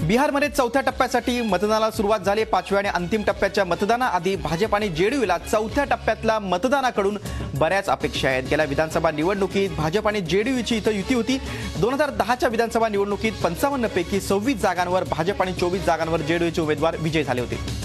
बिहारमध्ये चौथ्या टप्प्यासाठी मतदानाला सुरुवात झाली। 5व्या आणि अंतिम टप्प्याच्या मतदानाआधी भाजप आणि जेडीयूला चौथ्या टप्प्यातल्या मतदानाकडून बऱ्याच अपेक्षा आहेत। गेल्या विधानसभा निवडणुकीत भाजप आणि जेडीयूची इथं युती होती। 2010च्या विधानसभा निवडणुकीत 55 पैकी 26 जागांवर भाजप आणि 24 जागांवर जेडीयूचे उमेदवार विजयी झाले होते।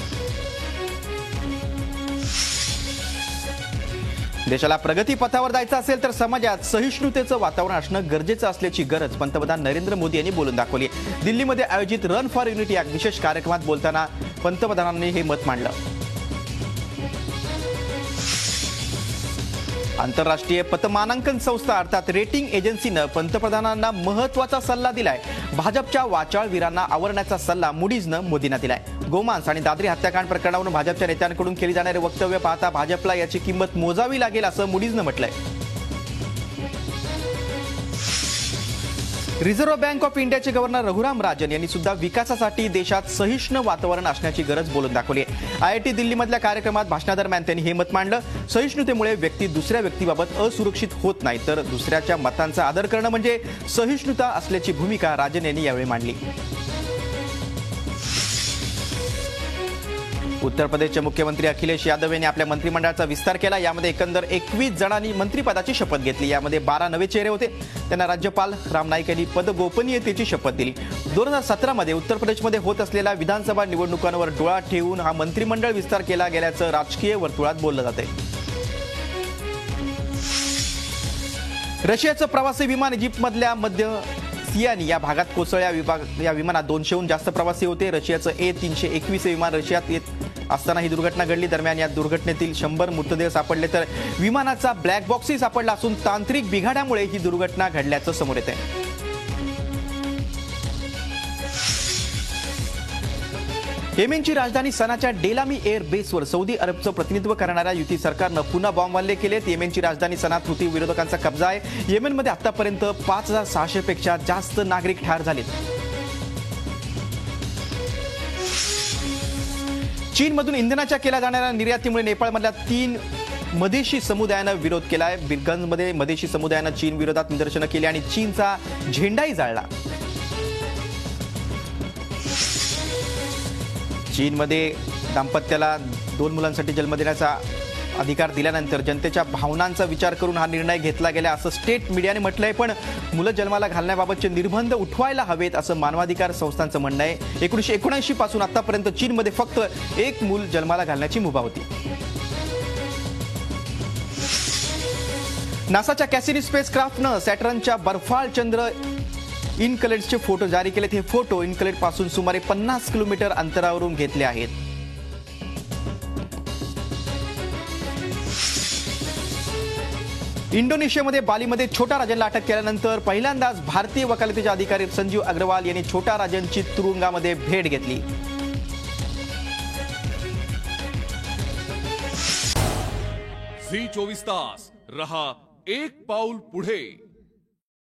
देशाला प्रगती पथावर जायचं असेल तर समाजात सहिष्णुतेचं वातावरण असणं गरजेचं असल्याची गरज पंतप्रधान नरेंद्र मोदी यांनी बोलून दाखवली। दिल्लीमध्ये आयोजित रन फॉर युनिटी या विशेष कार्यक्रमात बोलताना पंतप्रधानांनी हे मत मांडलं। आंतरराष्ट्रीय पतमानांकन संस्था अर्थात रेटिंग एजन्सीनं पंतप्रधानांना महत्त्वाचा सल्ला दिलाय। भाजपच्या वाचाळवीरांना आवरण्याचा सल्ला मूडीजनं मोदींना दिलाय। गोमांस आणि दादरी हत्याकांड प्रकरणावरून भाजपच्या नेत्यांकडून केली जाणारे वक्तव्य पाहता भाजपला याची किंमत मोजावी लागेल असं मूडीजनं म्हटलंय। रिझर्व्ह बँक ऑफ इंडियाचे गव्हर्नर रघुराम राजन यांनी सुद्धा विकासासाठी देशात सहिष्णु वातावरण असण्याची गरज बोलून दाखवली। आयआयटी दिल्लीमधल्या कार्यक्रमात भाषणादरम्यान त्यांनी हे मत मांडलं। सहिष्णुतेमुळे व्यक्ती दुसऱ्या व्यक्तीबाबत असुरक्षित होत नाही, तर दुसऱ्याच्या मतांचा आदर करणं म्हणजे सहिष्णुता असल्याची भूमिका राजन यांनी यावेळी मांडली। उत्तर प्रदेशचे मुख्यमंत्री अखिलेश यादव यांनी आपल्या मंत्रिमंडळाचा विस्तार केला। यामध्ये एकंदर 21 जणांनी मंत्रिपदाची शपथ घेतली। यामध्ये 12 नवे चेहरे होते। त्यांना राज्यपाल राम नाईक यांनी पद गोपनीयतेची शपथ दिली। 2017 मध्ये उत्तर प्रदेशमध्ये होत असलेल्या विधानसभा निवडणुकांवर डोळा ठेवून हा मंत्रिमंडळ विस्तार केला गेल्याचं राजकीय वर्तुळात बोललं जातंय। रशियाचं प्रवासी विमान इजिप्तमधल्या मध्य सियानी या भागात कोसळल्या। या विमानात 200हून जास्त प्रवासी होते। रशियाचं A321 विमान रशियात येत असताना ही दुर्घटना घडली। दरम्यान या दुर्घटनेतील 100 मृतदेह सापडले, तर विमानाचा ब्लॅक बॉक्सही सापडला असून तांत्रिक बिघाडामुळे ही दुर्घटना घडल्याचं समोर येत आहे। येमेनची राजधानी सनाच्या डेलामी एअर बेसवर सौदी अरबचं प्रतिनिधित्व करणाऱ्या युती सरकारनं पुन्हा बॉम्ब हल्ले केलेत। येमेनची राजधानी सनात हुती विरोधकांचा कब्जा आहे। येमेनमध्ये आतापर्यंत 5600 पेक्षा जास्त नागरिक ठार झालेत। चीनमधून इंधनाच्या केल्या जाणाऱ्या निर्यातीमुळे नेपाळमधल्या 3 मदेशी समुदायानं विरोध केलाय। बिरगंजमध्ये मदेशी समुदायानं चीन विरोधात निदर्शनं केली आणि चीनचा झेंडाही जाळला। चीनमध्ये दाम्पत्याला 2 मुलांसाठी जन्म देण्याचा अधिकार दिल्यानंतर जनतेच्या भावनांचा विचार करून हा निर्णय घेतला गेला असं स्टेट मीडियाने म्हटलंय। पण मुलं जन्माला घालण्याबाबतचे निर्बंध उठवायला हवेत असं मानवाधिकार संस्थांचं म्हणणं आहे। 1979 पासून आतापर्यंत चीनमध्ये फक्त 1 मूल जन्माला घालण्याची मुभा होती। नासाच्या कॅसिनी स्पेसक्राफ्टनं सॅटर्नच्या बर्फाळ चंद्र इनकलेट्सचे फोटो जारी केलेत। हे फोटो इनकलेट पासून सुमारे 50 किलोमीटर अंतरावरून घेतले आहेत। इंडोनेशियामध्ये बालीमध्ये छोटा राजनला अटक केल्यानंतर पहिल्यांदाच भारतीय वकालतीचे अधिकारी संजीव अग्रवाल यांनी छोटा राजनची तुरुंगामध्ये भेट घेतली। झी 24 तास रहा एक पाऊल पुढे।